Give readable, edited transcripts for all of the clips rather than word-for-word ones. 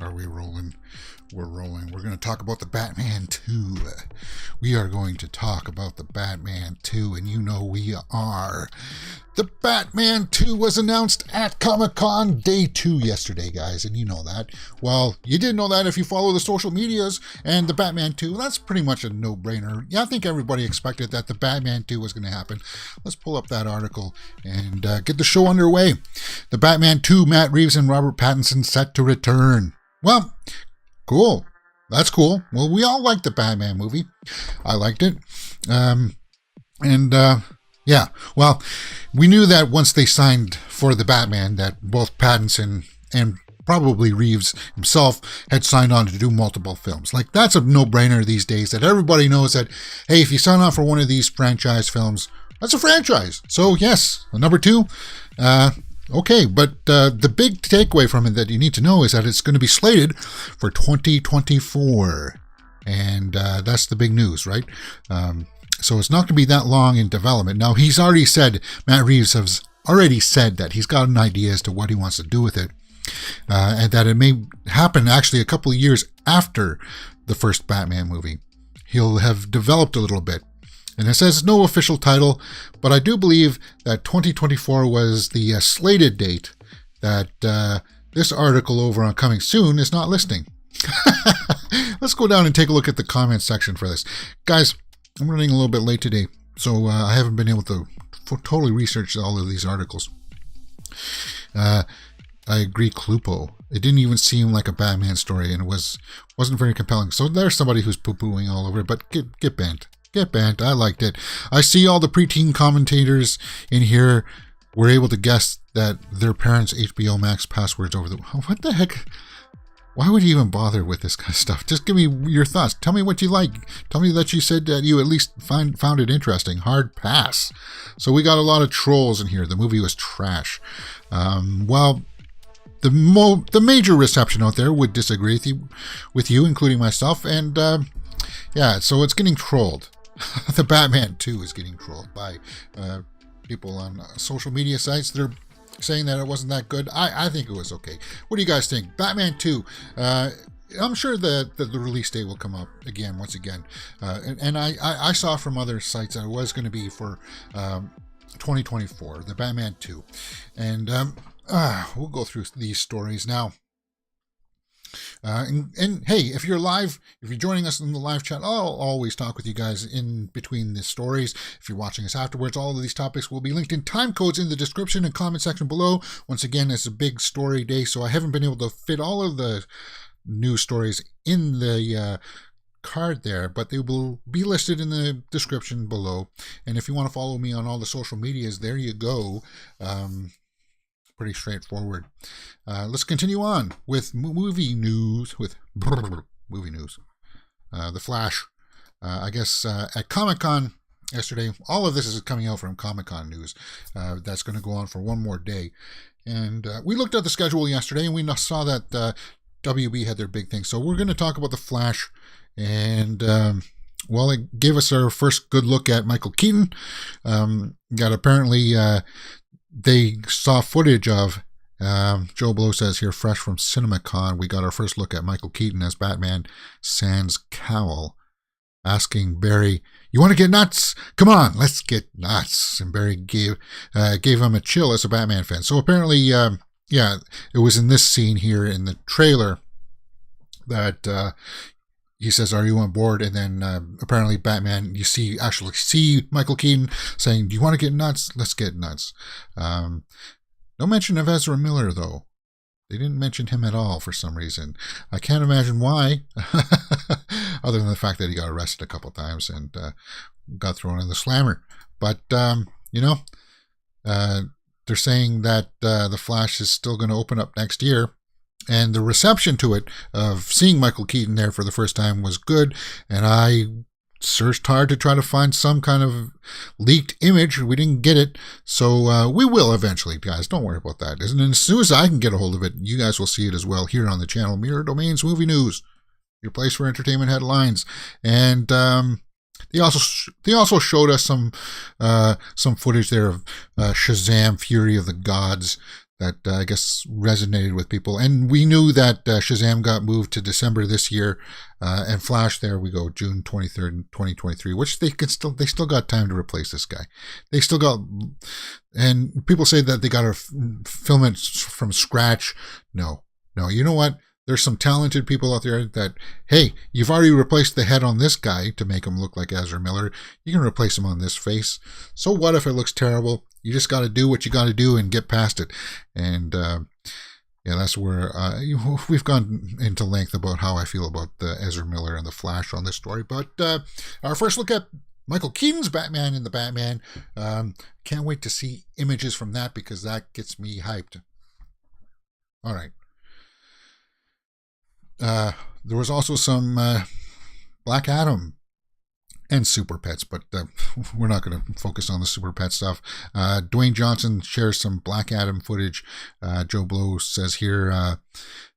Are we rolling? We're rolling. We're going to talk about the Batman 2. We are going to talk about the Batman 2, and you know we are. The Batman 2 was announced at Comic-Con Day 2 yesterday, guys, and you know that. Well, you did know that if you follow the social medias, and the Batman 2, that's pretty much a no-brainer. Yeah, I think everybody expected that the Batman 2 was going to happen. Let's pull up that article and get the show underway. The Batman 2, Matt Reeves and Robert Pattinson set to return. Well, cool. That's cool. Well, we all liked the Batman movie. I liked it. Yeah, well, we knew that once they signed for the Batman that both Pattinson and probably Reeves himself had signed on to do multiple films. Like, that's a no-brainer these days, that everybody knows that, hey, if you sign on for one of these franchise films, that's a franchise. So, yes, number 2, okay, but the big takeaway from it that you need to know is that it's going to be slated for 2024. And that's the big news, right? So it's not going to be that long in development. Now, he's already said, Matt Reeves has already said that he's got an idea as to what he wants to do with it. And that it may happen actually a couple of years after the first Batman movie. He'll have developed a little bit. And it says no official title, but I do believe that 2024 was the slated date that this article over on Coming Soon is not listing. Let's go down and take a look at the comments section for this. Guys, I'm running a little bit late today, so I haven't been able to totally research all of these articles. I agree, Clupo. It didn't even seem like a Batman story, and it wasn't very compelling. So there's somebody who's poo-pooing all over it, but get bent. Get bent. I liked it. I see all the preteen commentators in here were able to guess that their parents' HBO Max passwords over the... What the heck? Why would you even bother with this kind of stuff? Just give me your thoughts. Tell me what you like. Tell me that you said that you at least found it interesting. Hard pass. So we got a lot of trolls in here. The movie was trash. Well, the major reception out there would disagree with you, including myself. And yeah, so it's getting trolled. The Batman 2 is getting trolled by people on social media sites. They're saying that it wasn't that good. I think it was okay. What do you guys think? Batman 2. I'm sure that the release date will come up again, once again. And I saw from other sites that it was going to be for 2024, the Batman 2. And we'll go through these stories now. And hey, if you're joining us in the live chat, I'll always talk with you guys in between the stories. If you're watching us afterwards, all of these topics will be linked in time codes in the description and comment section below. Once again, it's a big story day, so I haven't been able to fit all of the news stories in the card there, but they will be listed in the description below. And if you want to follow me on all the social medias, there you go. Pretty straightforward. Let's continue on with movie news. The Flash. I guess at Comic-Con yesterday, all of this is coming out from Comic-Con news. That's going to go on for one more day. And we looked at the schedule yesterday, and we saw that WB had their big thing. So we're going to talk about The Flash. And well, it gave us our first good look at Michael Keaton. Got apparently... they saw footage of, Joe Blow says here, fresh from CinemaCon, we got our first look at Michael Keaton as Batman sans cowl, asking Barry, you want to get nuts? Come on, let's get nuts. And Barry gave him a chill as a Batman fan. So apparently, yeah, it was in this scene here in the trailer that he says, are you on board? And then apparently Batman, you actually see Michael Keaton saying, do you want to get nuts? Let's get nuts. No mention of Ezra Miller, though. They didn't mention him at all for some reason. I can't imagine why, other than the fact that he got arrested a couple times and got thrown in the slammer. But, they're saying that The Flash is still going to open up next year. And the reception to it, of seeing Michael Keaton there for the first time, was good. And I searched hard to try to find some kind of leaked image. We didn't get it. So we will eventually, guys. Don't worry about that. And as soon as I can get a hold of it, you guys will see it as well here on the channel. Mirror Domains Movie News, your place for entertainment headlines. And they also showed us some footage there of Shazam! Fury of the Gods. I guess resonated with people. And we knew that Shazam got moved to December this year, and Flash, there we go, June 23rd, 2023, which they still got time to replace this guy. They still got, and people say that they got to film it from scratch. No, you know what? There's some talented people out there that, hey, you've already replaced the head on this guy to make him look like Ezra Miller. You can replace him on this face. So what if it looks terrible? You just got to do what you got to do and get past it. And yeah, that's where we've gone into length about how I feel about the Ezra Miller and the Flash on this story. But our first look at Michael Keaton's Batman in the Batman. Can't wait to see images from that because that gets me hyped. All right. There was also some Black Adam and Super Pets, but we're not going to focus on the Super Pet stuff. Dwayne Johnson shares some Black Adam footage. Joe Blow says here,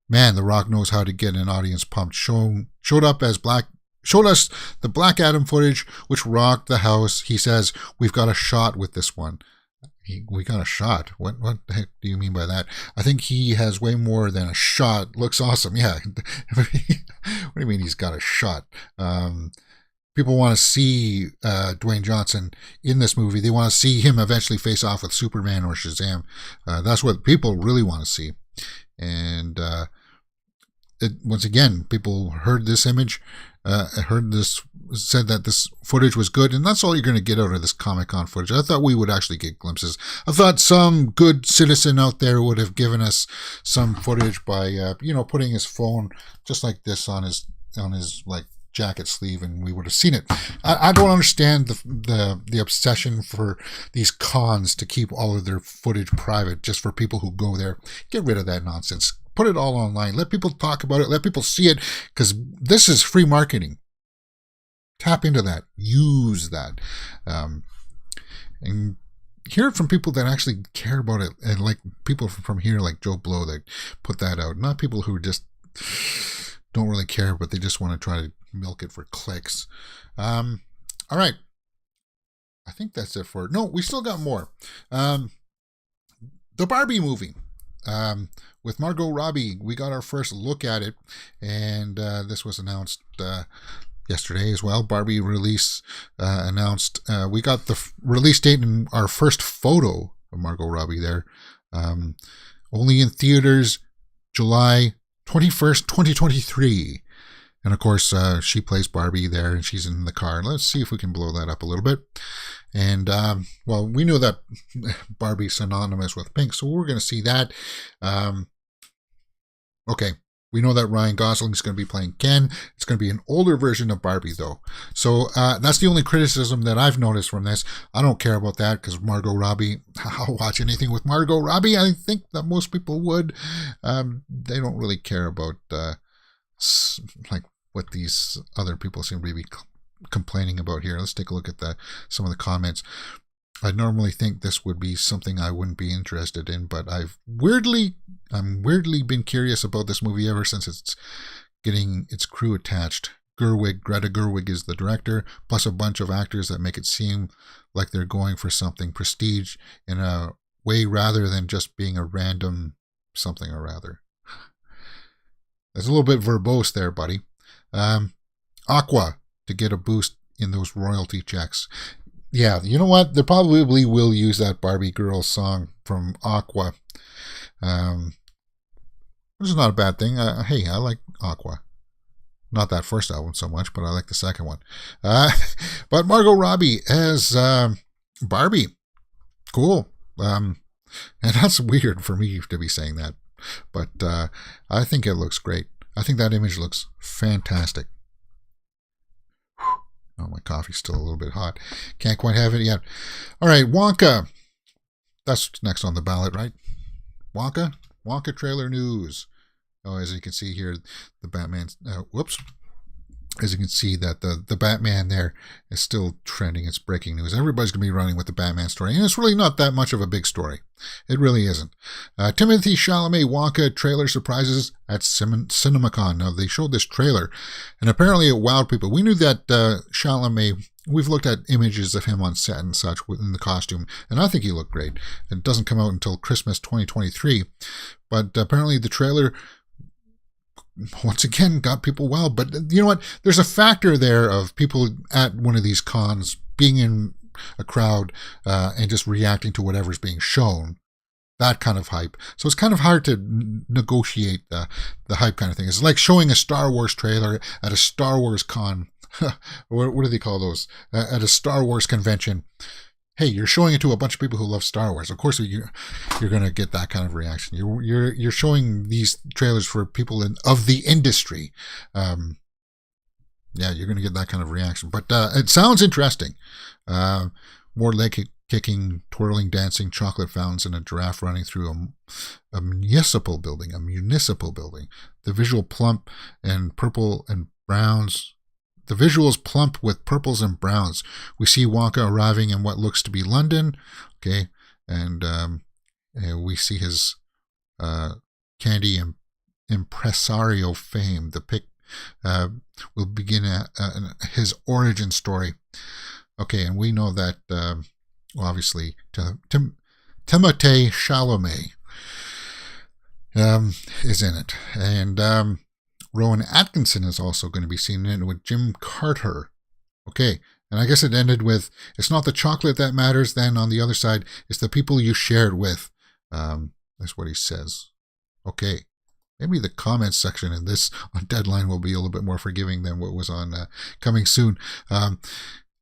man, The Rock knows how to get an audience pumped. Showed us the Black Adam footage, which rocked the house. He says, we've got a shot with this one. We got a shot. What the heck do you mean by that? I think he has way more than a shot. Looks awesome. Yeah. What do you mean he's got a shot? People want to see Dwayne Johnson in this movie. They want to see him eventually face off with Superman or Shazam. That's what people really want to see. And once again, people heard this image, said that this footage was good, and that's all you're going to get out of this Comic-Con footage. I thought we would actually get glimpses. I thought some good citizen out there would have given us some footage by, putting his phone just like this on his like jacket sleeve, and we would have seen it. I don't understand the obsession for these cons to keep all of their footage private just for people who go there. Get rid of that nonsense. Put it all online. Let people talk about it. Let people see it, because this is free marketing. Tap into that. Use that. And hear it from people that actually care about it, and like people from here like Joe Blow that put that out. Not people who just don't really care, but they just want to try to milk it for clicks. All right. I think that's it for... No, we still got more. The Barbie movie. With Margot Robbie, we got our first look at it, and this was announced yesterday as well. Barbie release announced. We got the release date and our first photo of Margot Robbie there. Only in theaters July 21st, 2023. And of course, she plays Barbie there, and she's in the car. Let's see if we can blow that up a little bit. And, well, we know that Barbie's synonymous with pink, so we're going to see that. Okay, we know that Ryan Gosling's going to be playing Ken. It's going to be an older version of Barbie, though. So that's the only criticism that I've noticed from this. I don't care about that, because Margot Robbie, I'll watch anything with Margot Robbie. I think that most people would. They don't really care about, like, what these other people seem to be complaining about here. Let's take a look at some of the comments. I normally think this would be something I wouldn't be interested in, but I'm weirdly been curious about this movie ever since it's getting its crew attached. Greta Gerwig is the director, plus a bunch of actors that make it seem like they're going for something prestige in a way rather than just being a random something or rather. That's a little bit verbose there, buddy. Aqua to get a boost in those royalty checks. Yeah, you know what? They probably will use that Barbie Girl song from Aqua. Which is not a bad thing. Hey, I like Aqua. Not that first album so much, but I like the second one. But Margot Robbie as Barbie. Cool. And that's weird for me to be saying that. But I think it looks great. I think that image looks fantastic. Oh, my coffee's still a little bit hot. Can't quite have it yet. All right, Wonka. That's next on the ballot, right? Wonka? Wonka trailer news. Oh, as you can see here, the Batman... whoops. as you can see, that the Batman there is still trending. It's breaking news. Everybody's going to be running with the Batman story, and it's really not that much of a big story. It really isn't. Timothée Chalamet Wonka trailer surprises at CinemaCon. Now, they showed this trailer, and apparently it wowed people. We knew that Chalamet, we've looked at images of him on set and such in the costume, and I think he looked great. It doesn't come out until Christmas 2023, but apparently the trailer once again got people wild. But you know what? There's a factor there of people at one of these cons being in a crowd and just reacting to whatever's being shown. That kind of hype. So it's kind of hard to negotiate the hype kind of thing. It's like showing a Star Wars trailer at a Star Wars con. What do they call those? At a Star Wars convention. Hey, you're showing it to a bunch of people who love Star Wars. Of course, you're going to get that kind of reaction. You're showing these trailers for people of the industry. Yeah, you're going to get that kind of reaction. But it sounds interesting. More leg kicking, twirling, dancing, chocolate fountains, and a giraffe running through a municipal building. The visual plump and purple and browns. The visuals plump with purples and browns. We see Wonka arriving in what looks to be London, okay, and we see his candy impresario fame. The pic will begin his origin story. Okay, and we know that obviously Timothée Chalamet is in it, and Rowan Atkinson is also going to be seen in it with Jim Carter. Okay, and I guess it ended with, it's not the chocolate that matters, then on the other side, it's the people you shared with. That's what he says. Okay, maybe the comments section in this on Deadline will be a little bit more forgiving than what was on Coming Soon.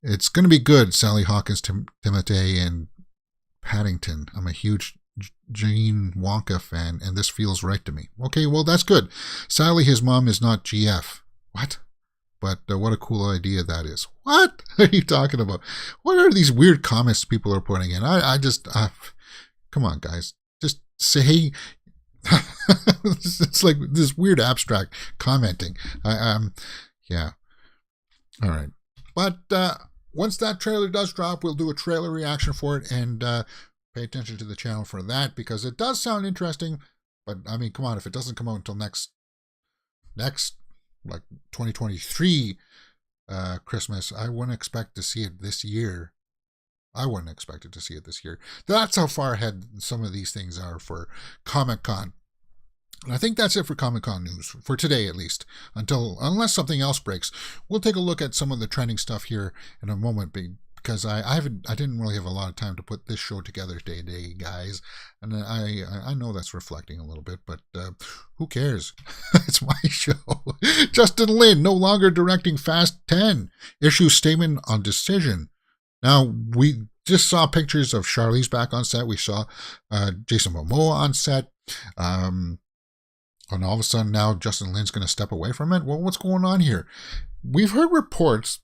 It's going to be good, Sally Hawkins, Timothée, and Paddington. I'm a huge Gene Wonka fan, and this feels right to me. Okay, well, that's good. Sadly, his mom is not GF. What? But what a cool idea that is. What are you talking about? What are these weird comments people are putting in? I just, come on, guys. Just say, it's like this weird abstract commenting. Yeah. All right. But once that trailer does drop, we'll do a trailer reaction for it, and pay attention to the channel for that, because it does sound interesting. But I mean, come on, if it doesn't come out until next like 2023 Christmas, I wouldn't expect to see it this year. That's how far ahead some of these things are for Comic-Con. And I think that's it for Comic-Con news, for today at least, unless something else breaks. We'll take a look at some of the trending stuff here in a moment, because I didn't really have a lot of time to put this show together today, guys. And I know that's reflecting a little bit, but who cares? It's my show. Justin Lin, no longer directing Fast 10, issues statement on decision. Now, we just saw pictures of Charlize back on set. We saw Jason Momoa on set. And all of a sudden now Justin Lin's going to step away from it? Well, what's going on here? We've heard reports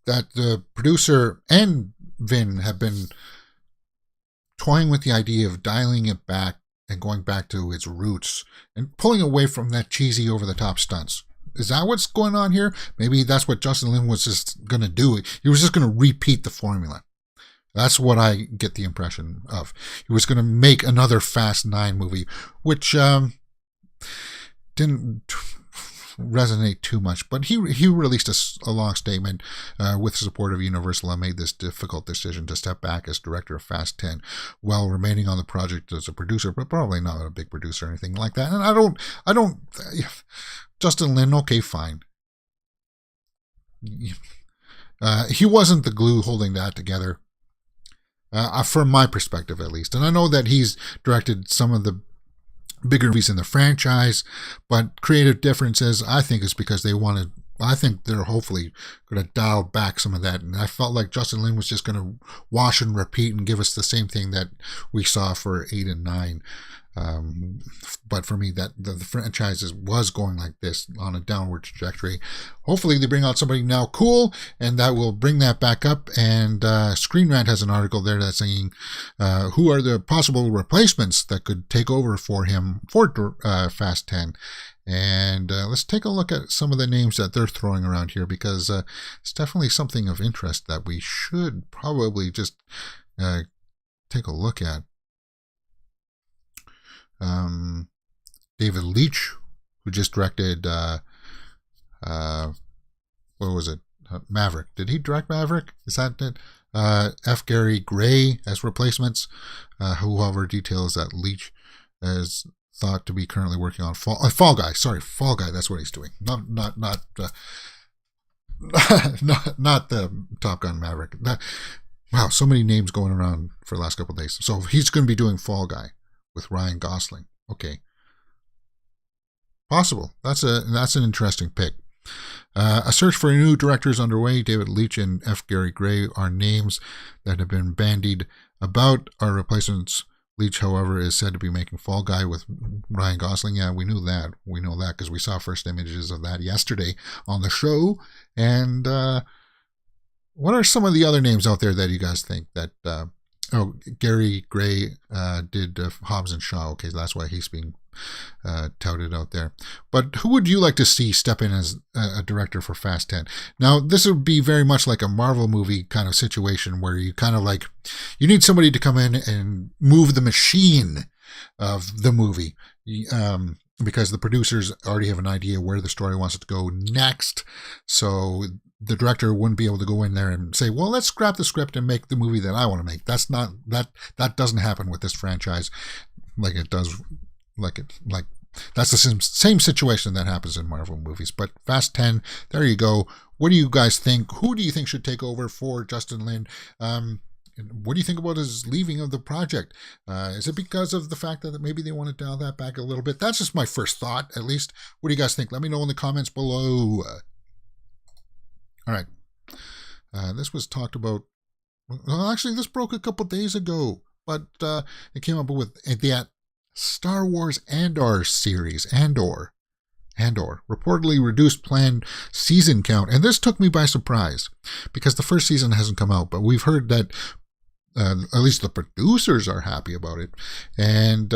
that the producer and Vin have been toying with the idea of dialing it back and going back to its roots and pulling away from that cheesy over-the-top stunts. Is that what's going on here? Maybe that's what Justin Lin was just going to do. He was just going to repeat the formula. That's what I get the impression of. He was going to make another Fast 9 movie, which didn't resonate too much, but he released a long statement with support of Universal and made this difficult decision to step back as director of Fast 10 while remaining on the project as a producer, but probably not a big producer or anything like that. And I don't Justin Lin, okay, fine. He wasn't the glue holding that together, from my perspective at least. And I know that he's directed some of the bigger movies in the franchise, but creative differences, I think, is because I think they're hopefully going to dial back some of that. And I felt like Justin Lin was just going to wash and repeat and give us the same thing that we saw for 8 and 9. But for me, that the franchise was going like this on a downward trajectory. Hopefully they bring out somebody now cool, and that will bring that back up. And Screen Rant has an article there that's saying who are the possible replacements that could take over for him for Fast 10. And let's take a look at some of the names that they're throwing around here, because it's definitely something of interest that we should probably just take a look at. David Leitch, who just directed what was it? Maverick. Did he direct Maverick? Is that it? F. Gary Gray as replacements. Whoever details that Leitch is thought to be currently working on Fall Guy. Sorry, Fall Guy. That's what he's doing. Not the Top Gun Maverick. Wow, so many names going around for the last couple of days. So he's going to be doing Fall Guy with Ryan Gosling. Okay. Possible. That's an interesting pick. A search for new directors underway. David Leitch and F. Gary Gray are names that have been bandied about our replacements. Leitch, however, is said to be making Fall Guy with Ryan Gosling. Yeah, we knew that. We know that because we saw first images of that yesterday on the show. And what are some of the other names out there that you guys think that... Gary Gray did Hobbs and Shaw. Okay, that's why he's being touted out there. But who would you like to see step in as a director for Fast 10? Now, this would be very much like a Marvel movie kind of situation where you kind of like, you need somebody to come in and move the machine of the movie. Because the producers already have an idea where the story wants it to go next. So the director wouldn't be able to go in there and say, well, let's scrap the script and make the movie that I want to make. That doesn't happen with this franchise like it does. That's the same situation that happens in Marvel movies. But Fast 10, there you go. What do you guys think? Who do you think should take over for Justin Lin? What do you think about his leaving of the project? Is it because of the fact that maybe they want to dial that back a little bit? That's just my first thought, at least. What do you guys think? Let me know in the comments below. All right. This was talked about. Well, actually, this broke a couple days ago, but it came up with the Star Wars Andor series. Andor reportedly reduced planned season count. And this took me by surprise because the first season hasn't come out, but we've heard that at least the producers are happy about it. And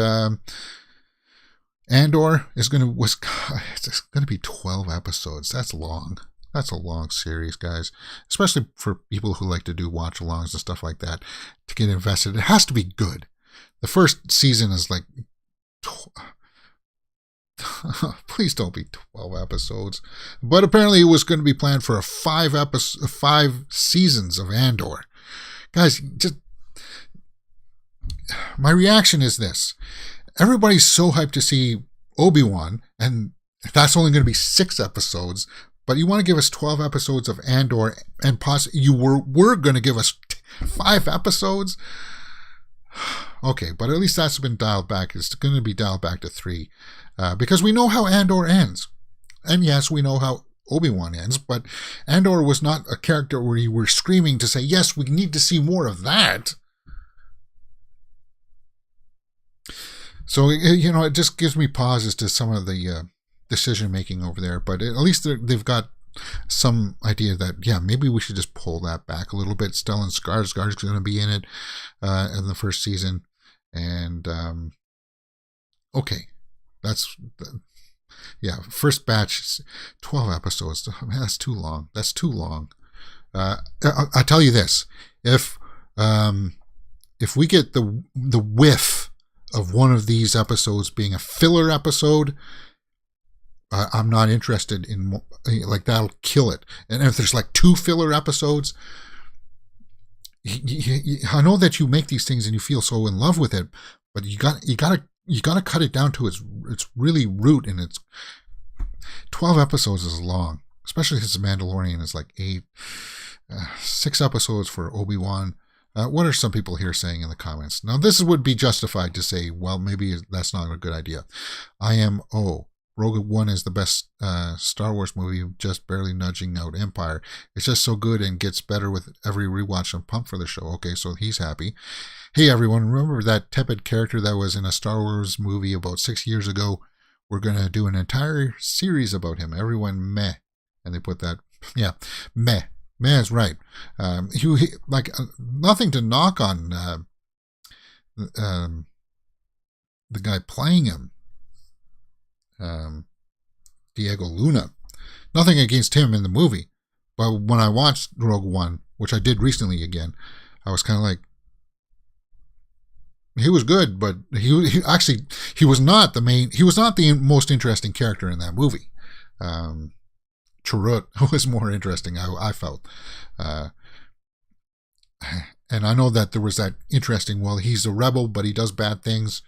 Andor is going to be 12 episodes. That's long. That's a long series, guys, especially for people who like to do watch-alongs and stuff like that to get invested. It has to be good. The first season is like, please don't be 12 episodes. But apparently it was going to be planned for 5 seasons of Andor. Guys, just my reaction is this. Everybody's so hyped to see Obi-Wan, and that's only going to be 6 episodes. But you want to give us 12 episodes of Andor, and possibly you were going to give us 5 episodes? Okay, but at least that's been dialed back. It's going to be dialed back to 3. Because we know how Andor ends. And yes, we know how Obi-Wan ends, but Andor was not a character where you were screaming to say, yes, we need to see more of that. So, it just gives me pauses to some of the decision-making over there, but at least they've got some idea that, yeah, maybe we should just pull that back a little bit. Stellan Skarsgård's going to be in it in the first season, and okay, first batch, 12 episodes. Man, that's too long. I tell you this, if we get the whiff of one of these episodes being a filler episode, I'm not interested in, like, that'll kill it. And if there's like 2 filler episodes, I know that you make these things and you feel so in love with it, but you gotta cut it down to its really root, and it's 12 episodes is long, especially since Mandalorian is like 8, 6 episodes for Obi-Wan. What are some people here saying in the comments? Now, this would be justified to say, well, maybe that's not a good idea. IMO. Rogue One is the best Star Wars movie, just barely nudging out Empire. It's just so good and gets better with every rewatch. I'm pumped for the show. Okay, so he's happy. Hey everyone, remember that tepid character that was in a Star Wars movie about 6 years ago? We're going to do an entire series about him. Everyone meh. And they put that, yeah, meh. Meh is right. Nothing to knock on the guy playing him. Diego Luna. Nothing against him in the movie. But when I watched Rogue One, which I did recently again, I was kind of like, he was good, but he was not the most interesting character in that movie. Chirrut was more interesting, I felt. And I know that there was that interesting, well, he's a rebel, but he does bad things.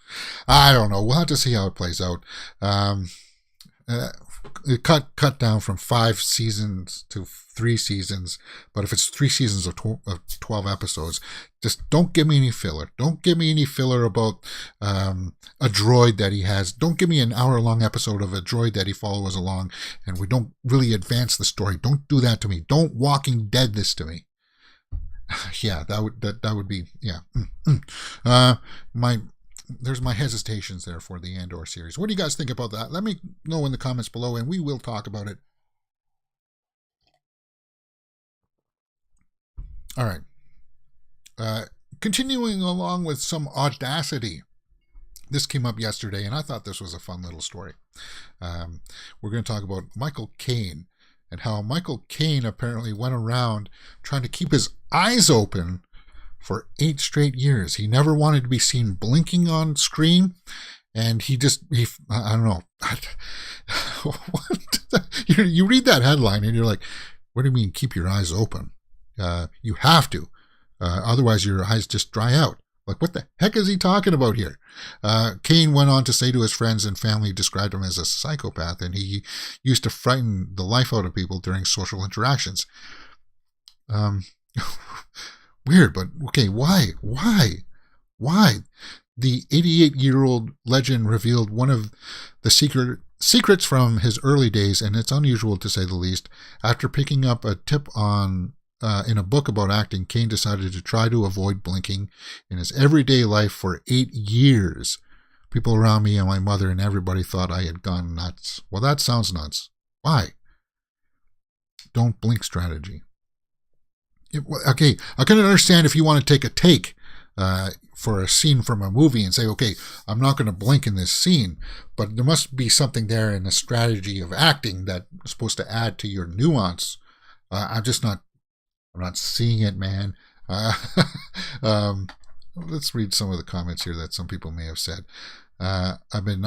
I don't know. We'll have to see how it plays out. It cut down from 5 seasons to 3 seasons. But if it's 3 seasons of 12 episodes, just don't give me any filler. Don't give me any filler about a droid that he has. Don't give me an hour-long episode of a droid that he follows along and we don't really advance the story. Don't do that to me. Don't Walking Dead this to me. Yeah, that would be, yeah. There's my hesitations there for the Andor series. What do you guys think about that? Let me know in the comments below and we will talk about it. All right. Continuing along with some audacity. This came up yesterday and I thought this was a fun little story. We're going to talk about Michael Caine and how Michael Caine apparently went around trying to keep his eyes open for 8 straight years. He never wanted to be seen blinking on screen, and he I don't know. You read that headline and you're like, what do you mean keep your eyes open? You have to. Otherwise your eyes just dry out. Like, what the heck is he talking about here? Caine went on to say to his friends and family, described him as a psychopath, and he used to frighten the life out of people during social interactions. Weird, but okay, why? The 88-year-old legend revealed one of the secrets from his early days, and it's unusual to say the least. After picking up a tip in a book about acting, Caine decided to try to avoid blinking in his everyday life for 8 years. People around me and my mother and everybody thought I had gone nuts. Well, that sounds nuts. Why? Don't blink strategy. Okay, I can understand if you want to take for a scene from a movie and say, okay, I'm not going to blink in this scene, but there must be something there in the strategy of acting that's supposed to add to your nuance. I'm not seeing it, man. Let's read some of the comments here that some people may have said. I've been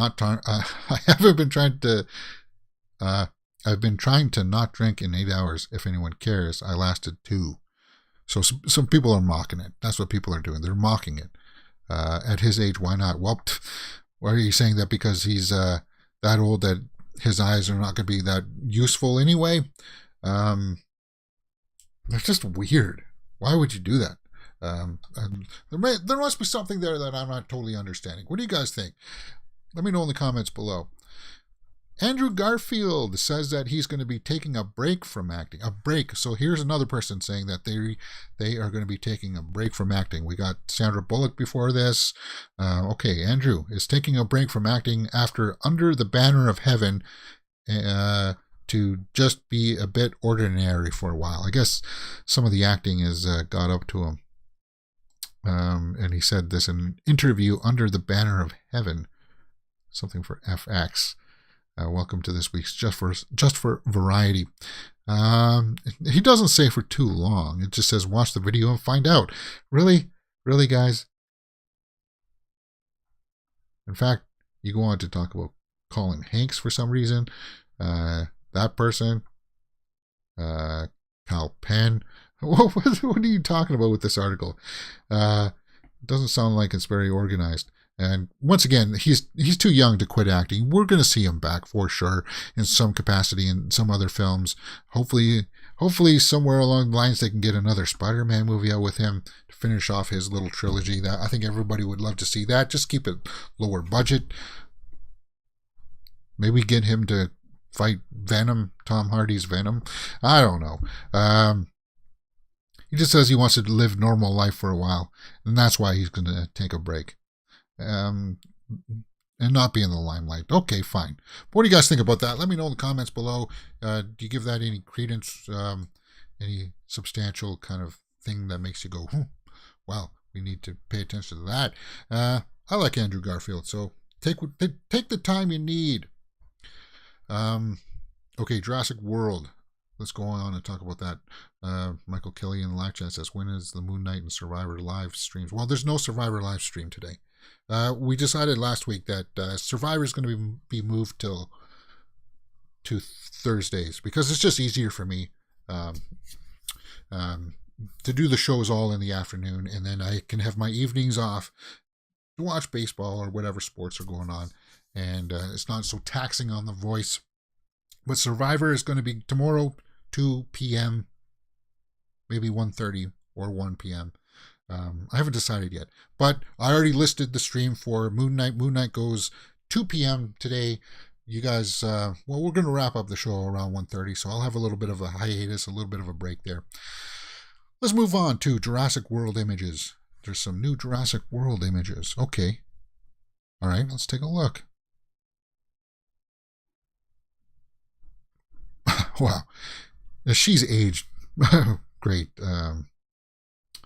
trying to not drink in 8 hours. If anyone cares, I lasted 2. So some people are mocking it. That's what people are doing. They're mocking it. At his age, why not? Well, why are you saying that? Because he's that old that his eyes are not going to be that useful anyway? That's just weird. Why would you do that? There must be something there that I'm not totally understanding. What do you guys think? Let me know in the comments below. Andrew Garfield says that he's going to be taking a break from acting. A break. So here's another person saying that they are going to be taking a break from acting. We got Sandra Bullock before this. Okay, Andrew is taking a break from acting after Under the Banner of Heaven to just be a bit ordinary for a while. I guess some of the acting has got up to him. And he said this in an interview, Under the Banner of Heaven. Something for FX. Welcome to this week's Just for Variety. He doesn't say for too long. It just says watch the video and find out. Really, guys. In fact, you go on to talk about Colin Hanks for some reason. That person, Kal Penn. What are you talking about with this article? Doesn't sound like it's very organized. And once again, he's too young to quit acting. We're going to see him back for sure in some capacity in some other films. Hopefully somewhere along the lines they can get another Spider-Man movie out with him to finish off his little trilogy. That I think everybody would love to see that. Just keep it lower budget. Maybe get him to fight Venom, Tom Hardy's Venom. I don't know. He just says he wants to live normal life for a while, and that's why he's going to take a break. And not be in the limelight. Okay, fine. But what do you guys think about that? Let me know in the comments below. Do you give that any credence? Any substantial kind of thing that makes you go, well, we need to pay attention to that. I like Andrew Garfield, so take the time you need. Okay, Jurassic World. Let's go on and talk about that. Michael Kelly in the live chat says, when is the Moon Knight and Survivor live streams? Well, there's no Survivor live stream today. We decided last week that Survivor is going to be moved to Thursdays because it's just easier for me to do the shows all in the afternoon, and then I can have my evenings off to watch baseball or whatever sports are going on, and it's not so taxing on the voice. But Survivor is going to be tomorrow, 2 p.m., maybe 1:30 or 1 p.m. I haven't decided yet, but I already listed the stream for Moon Knight. Moon Knight goes 2 p.m. today. You guys, well, we're going to wrap up the show around 1:30, so I'll have a little bit of a hiatus, a little bit of a break there. Let's move on to Jurassic World images. There's some new Jurassic World images. Okay. All right, let's take a look. Wow. She's aged. Great.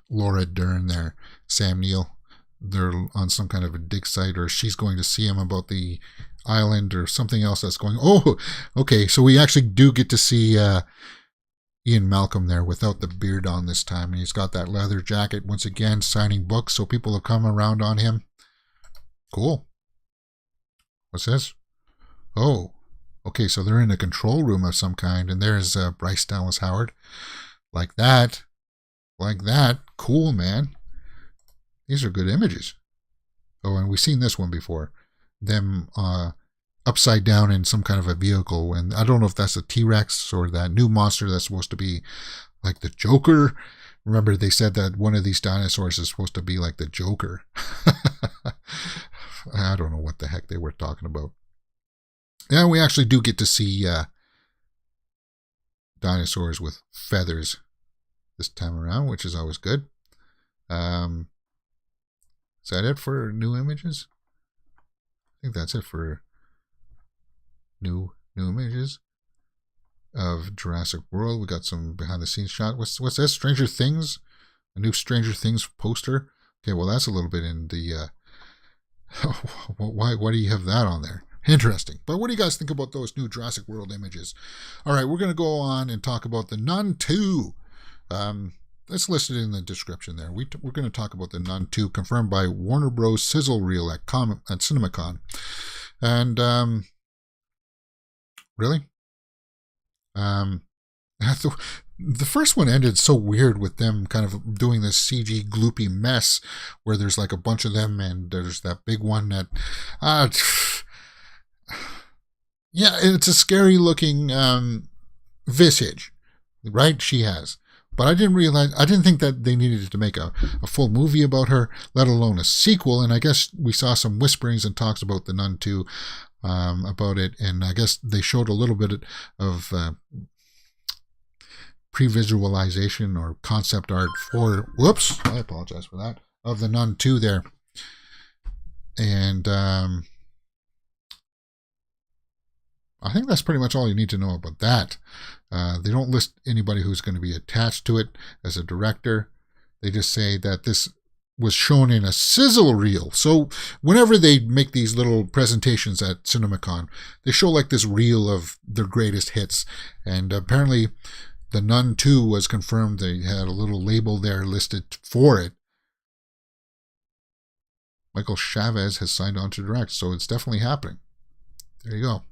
Laura Dern there, Sam Neill. They're on some kind of a dig site, or she's going to see him about the island or something else that's going. Oh, okay. So we actually do get to see Ian Malcolm there without the beard on this time. And he's got that leather jacket once again, signing books. So people have come around on him. Cool. What's this? Oh, okay. So they're in a control room of some kind. And there's Bryce Dallas Howard. Like that. Like that. Cool, man. These are good images. Oh, and we've seen this one before. Them upside down in some kind of a vehicle. And I don't know if that's a T-Rex or that new monster that's supposed to be like the Joker. Remember, they said that one of these dinosaurs is supposed to be like the Joker. I don't know what the heck they were talking about. Yeah, we actually do get to see dinosaurs with feathers this time around, which is always good. Is that it for new images? I think that's it for new images of Jurassic World. We got some behind the scenes shot. What's this? Stranger Things? A new Stranger Things poster? Okay, well that's a little bit in the why do you have that on there? Interesting. But what do you guys think about those new Jurassic World images? All right, we're going to go on and talk about The Nun 2. It's listed in the description there. We're going to talk about The Nun 2, confirmed by Warner Bros. Sizzle Reel at CinemaCon. And, really? The first one ended so weird with them kind of doing this CG gloopy mess where there's like a bunch of them and there's that big one that... yeah, it's a scary looking visage, right? She has. But I didn't think that they needed to make a full movie about her, let alone a sequel. And I guess we saw some whisperings and talks about The Nun 2 about it. And I guess they showed a little bit of pre-visualization or concept art for, whoops, I apologize for that, of The Nun 2 there. And I think that's pretty much all you need to know about that. They don't list anybody who's going to be attached to it as a director. They just say that this was shown in a sizzle reel. So whenever they make these little presentations at CinemaCon, they show like this reel of their greatest hits. And apparently The Nun 2 was confirmed. They had a little label there listed for it. Michael Chavez has signed on to direct, so it's definitely happening. There you go.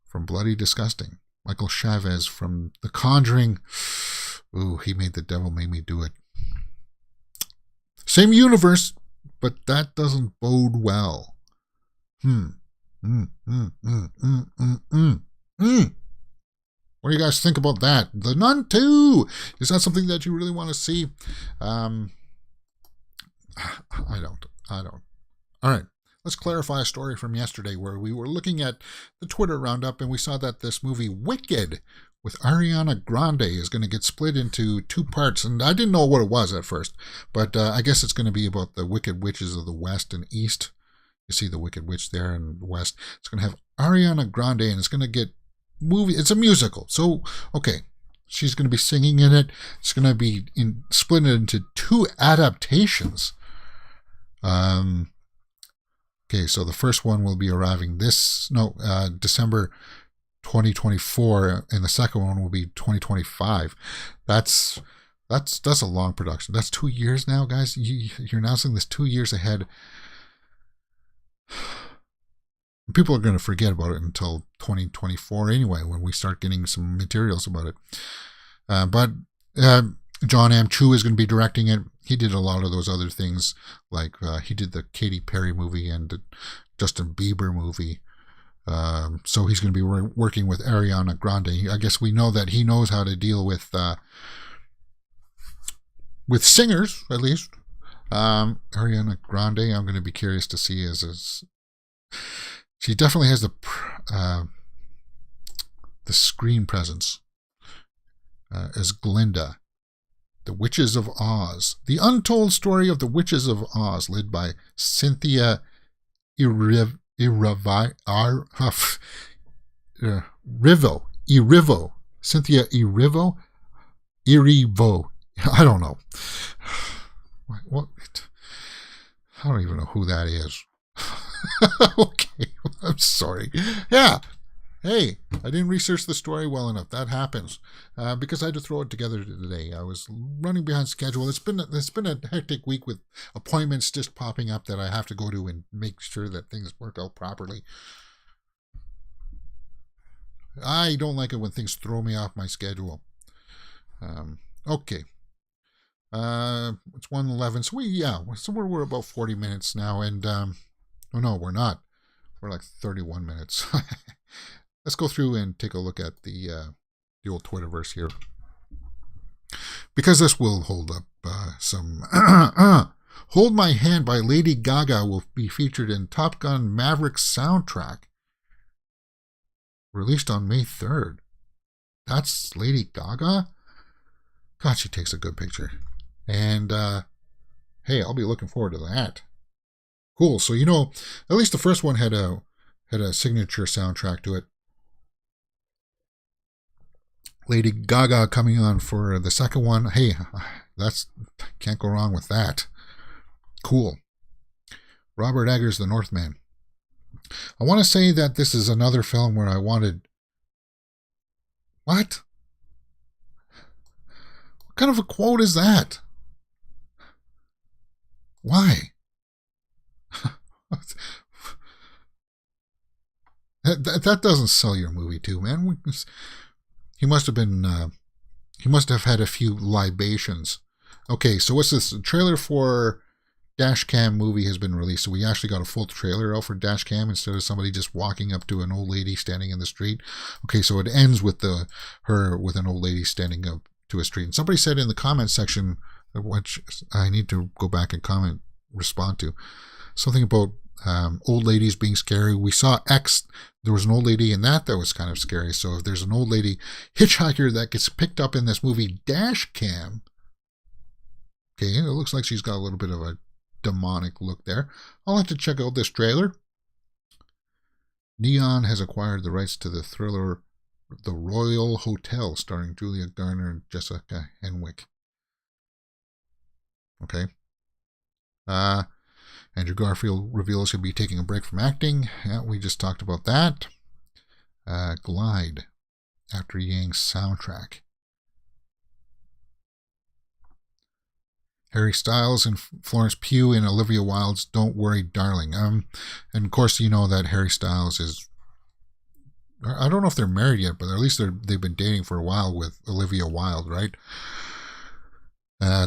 From Bloody Disgusting. Michael Chavez from The Conjuring. Ooh, he made The Devil Made Me Do It. Same universe, but that doesn't bode well. What do you guys think about that? The Nun 2! Is that something that you really want to see? I don't. All right. let's clarify a story from yesterday where we were looking at the Twitter roundup and we saw that this movie Wicked with Ariana Grande is going to get split into 2 parts. And I didn't know what it was at first, but I guess it's going to be about the Wicked Witches of the West and East. You see the Wicked Witch there in the West. It's going to have Ariana Grande and it's going to get it's a musical. So, okay. She's going to be singing in it. It's going to be split into 2 adaptations. Okay, so the first one will be arriving December 2024, and the second one will be 2025. That's a long production. That's 2 years now, guys. You're announcing this 2 years ahead. People are going to forget about it until 2024 anyway, when we start getting some materials about it. But John M. Chu is going to be directing it. He did a lot of those other things, like he did the Katy Perry movie and the Justin Bieber movie. So he's going to be working with Ariana Grande. I guess we know that he knows how to deal with singers, at least. Ariana Grande, I'm going to be curious to see she definitely has the screen presence as Glinda, The Witches of Oz. The Untold Story of the Witches of Oz, led by Cynthia Erivo. Cynthia Erivo? I don't know. What? I don't even know who that is. Okay, I'm sorry. Yeah. Hey, I didn't research the story well enough. That happens because I had to throw it together today. I was running behind schedule. It's been a hectic week with appointments just popping up that I have to go to and make sure that things work out properly. I don't like it when things throw me off my schedule. Okay. It's 1:11, so we're about 40 minutes now, and oh no, we're not. We're like 31 minutes. Let's go through and take a look at the old Twitterverse here, because this will hold up some. Hold My Hand by Lady Gaga will be featured in Top Gun Maverick soundtrack, released on May 3rd. That's Lady Gaga? God, she takes a good picture. And hey, I'll be looking forward to that. Cool. So at least the first one had a signature soundtrack to it. Lady Gaga coming on for the second one. Hey, can't go wrong with that. Cool. Robert Eggers' The Northman. I want to say that this is another film where I wanted... What? What kind of a quote is that? Why? That doesn't sell your movie too, man. He must have had a few libations. Okay, so what's this? The trailer for Dashcam movie has been released. So we actually got a full trailer out for Dashcam instead of somebody just walking up to an old lady standing in the street. Okay, so it ends with her with an old lady standing up to a street. And somebody said in the comment section, which I need to go back and respond to, something about old ladies being scary. We saw X. There was an old lady in that was kind of scary. So if there's an old lady hitchhiker that gets picked up in this movie Dashcam, okay, it looks like she's got a little bit of a demonic look there. I'll have to check out this trailer. Neon has acquired the rights to the thriller The Royal Hotel, starring Julia Garner and Jessica Henwick. Okay. Andrew Garfield reveals he'll be taking a break from acting. Yeah, we just talked about that. Glide, after Yang's soundtrack. Harry Styles and Florence Pugh in Olivia Wilde's Don't Worry, Darling. And of course, you know that Harry Styles is... I don't know if they're married yet, but at least they've been dating for a while with Olivia Wilde, right?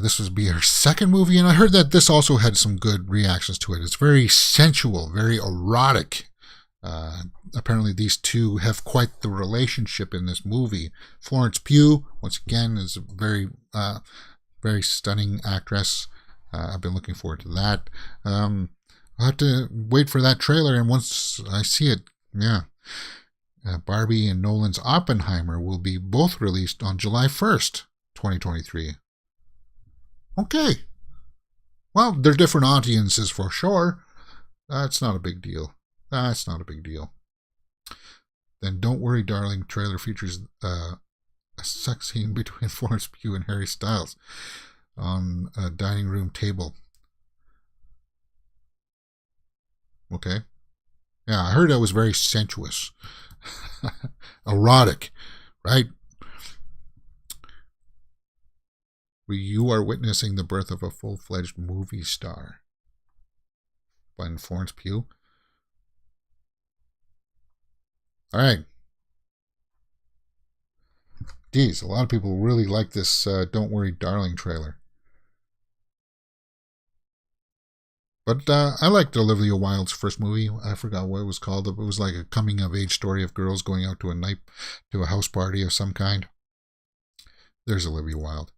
This would be her second movie, and I heard that this also had some good reactions to it. It's very sensual, very erotic. Apparently these two have quite the relationship in this movie. Florence Pugh, once again, is a very, very stunning actress. I've been looking forward to that. I'll have to wait for that trailer, and once I see it, yeah. Barbie and Nolan's Oppenheimer will be both released on July 1st, 2023. Okay. Well, they're different audiences for sure. That's not a big deal. That's not a big deal. Then Don't Worry, Darling trailer features a sex scene between Florence Pugh and Harry Styles on a dining room table. Okay. Yeah, I heard that was very sensuous. Erotic, right? You are witnessing the birth of a full-fledged movie star. By Florence Pugh. All right. Geez, a lot of people really like this Don't Worry, Darling trailer. But I liked Olivia Wilde's first movie. I forgot what it was called. It was like a coming-of-age story of girls going out to a house party of some kind. There's Olivia Wilde.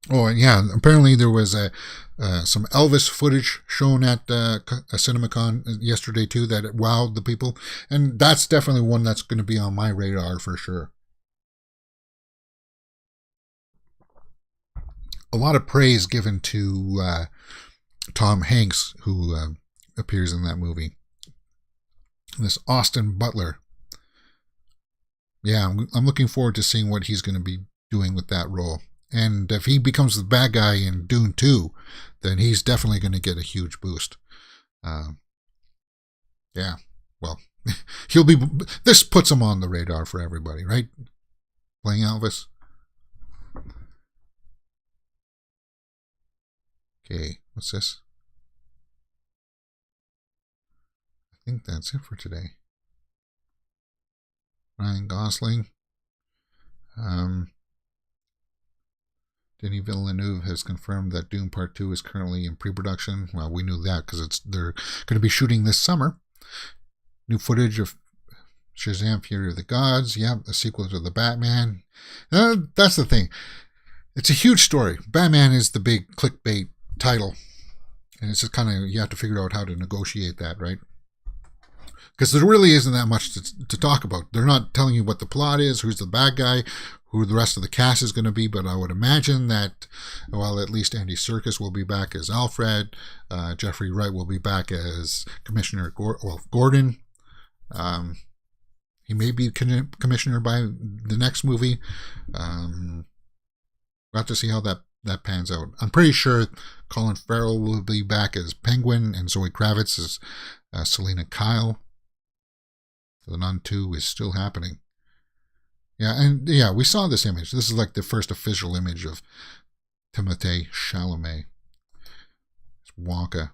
Oh, and yeah, apparently there was some Elvis footage shown at a CinemaCon yesterday too that wowed the people. And that's definitely one that's going to be on my radar for sure. A lot of praise given to Tom Hanks, who appears in that movie. This Austin Butler. Yeah, I'm looking forward to seeing what he's going to be doing with that role. And if he becomes the bad guy in Dune 2, then he's definitely going to get a huge boost. Yeah, well, he'll be. This puts him on the radar for everybody, right? Playing Elvis. Okay, what's this? I think that's it for today. Ryan Gosling. Denis Villeneuve has confirmed that Dune Part 2 is currently in pre-production. Well, we knew that because they're going to be shooting this summer. New footage of Shazam! Fury of the Gods. Yeah, a sequel to the Batman. That's the thing. It's a huge story. Batman is the big clickbait title. And it's just kind of, you have to figure out how to negotiate that, right? Because there really isn't that much to talk about. They're not telling you what the plot is, who's the bad guy, who the rest of the cast is going to be, but I would imagine that, well, at least Andy Serkis will be back as Alfred, Jeffrey Wright will be back as Commissioner Gordon. He may be commissioner by the next movie. We'll have to see how that pans out. I'm pretty sure Colin Farrell will be back as Penguin, and Zoe Kravitz as Selena Kyle. The Nun 2 is still happening. Yeah, and yeah, we saw this image. This is like the first official image of Timothée Chalamet. It's Wonka.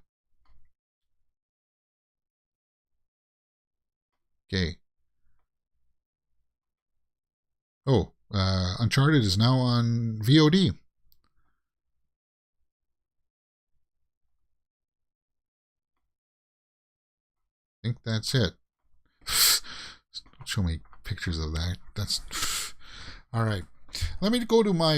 Okay. Oh, Uncharted is now on VOD. I think that's it. Show me pictures of that. That's all right. Let me go to my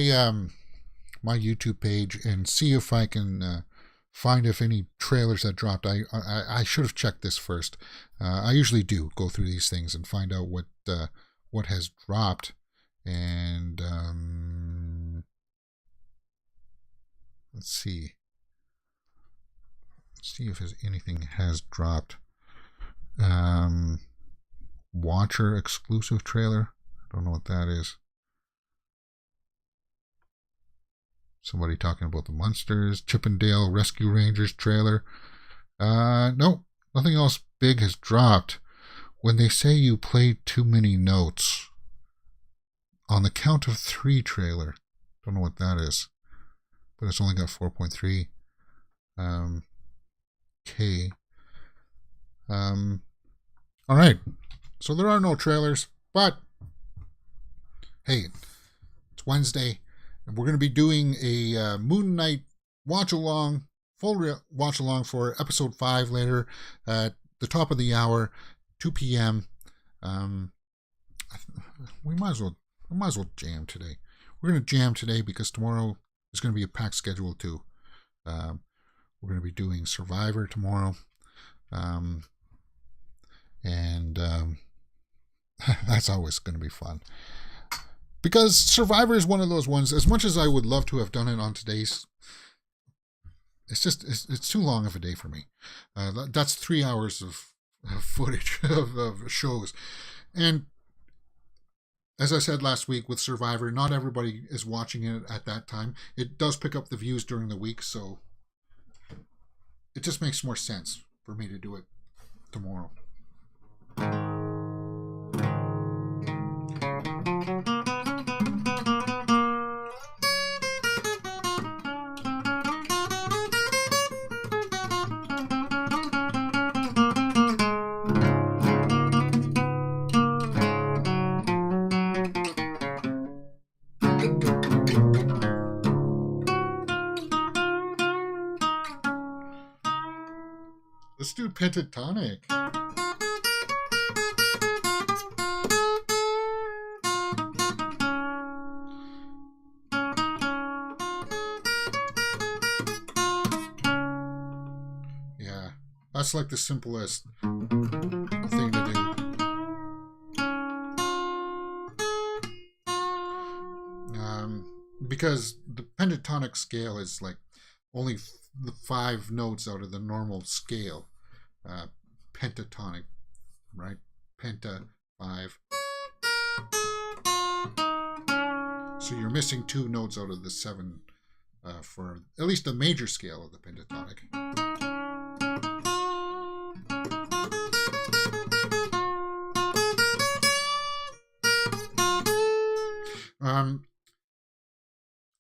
my YouTube page and see if I can find if any trailers that dropped. I should have checked this first. I usually do go through these things and find out what has dropped. And let's see. Let's see if anything has dropped. Watcher exclusive trailer. I don't know what that is. Somebody talking about the Munsters. Chippendale Rescue Rangers trailer. No, nothing else big has dropped. When they say you played too many notes. On the Count of 3 trailer. Don't know what that is. But it's only got 4.3. Okay. All right. So there are no trailers, but hey, it's Wednesday, and we're going to be doing a Moon Knight watch-along, full watch-along for episode 5 later at the top of the hour, 2 p.m. We might as well jam today. we're going to jam today because tomorrow is going to be a packed schedule too. We're going to be doing Survivor tomorrow. And that's always going to be fun. Because Survivor is one of those ones, as much as I would love to have done it on today's, it's too long of a day for me. That's 3 hours of footage of shows. And as I said last week with Survivor, not everybody is watching it at that time. It does pick up the views during the week, so it just makes more sense for me to do it tomorrow. Let's do pentatonic. Yeah, that's like the simplest thing to do. Because the pentatonic scale is like only the 5 notes out of the normal scale. Pentatonic, right? Penta, 5. So you're missing 2 notes out of the 7 for at least the major scale of the pentatonic.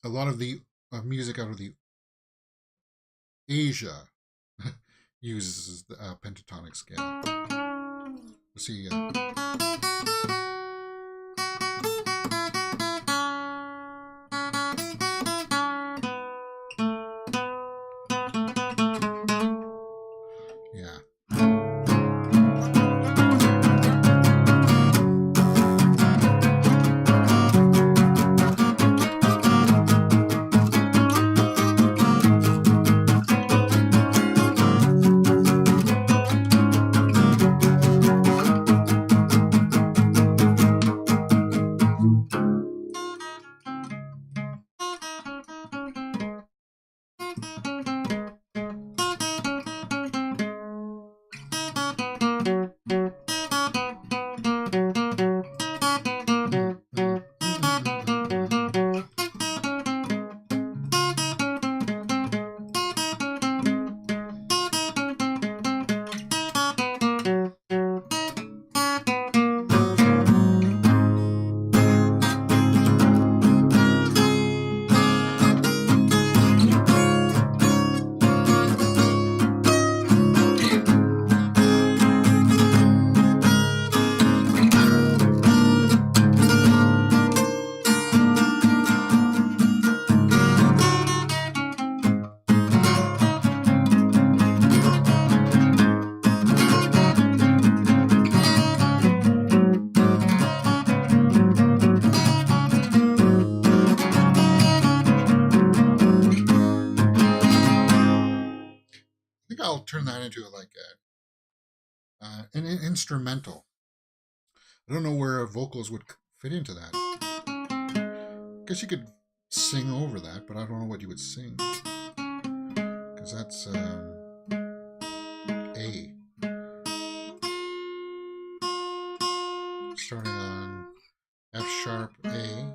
A lot of the music out of the Asia uses the pentatonic scale. Let's see. Yeah. I'll turn that into like an instrumental. I don't know where vocals would fit into that. I guess you could sing over that, but I don't know what you would sing. Because that's A. Starting on F sharp A.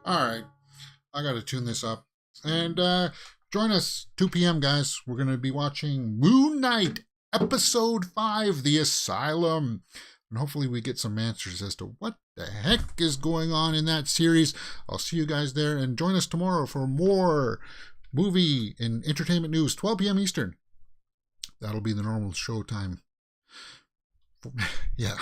All right. I got to tune this up. And join us 2 p.m., guys. We're going to be watching Moon Knight, Episode 5, The Asylum. And hopefully we get some answers as to what the heck is going on in that series. I'll see you guys there. And join us tomorrow for more movie and entertainment news, 12 p.m. Eastern. That'll be the normal show time. Yeah.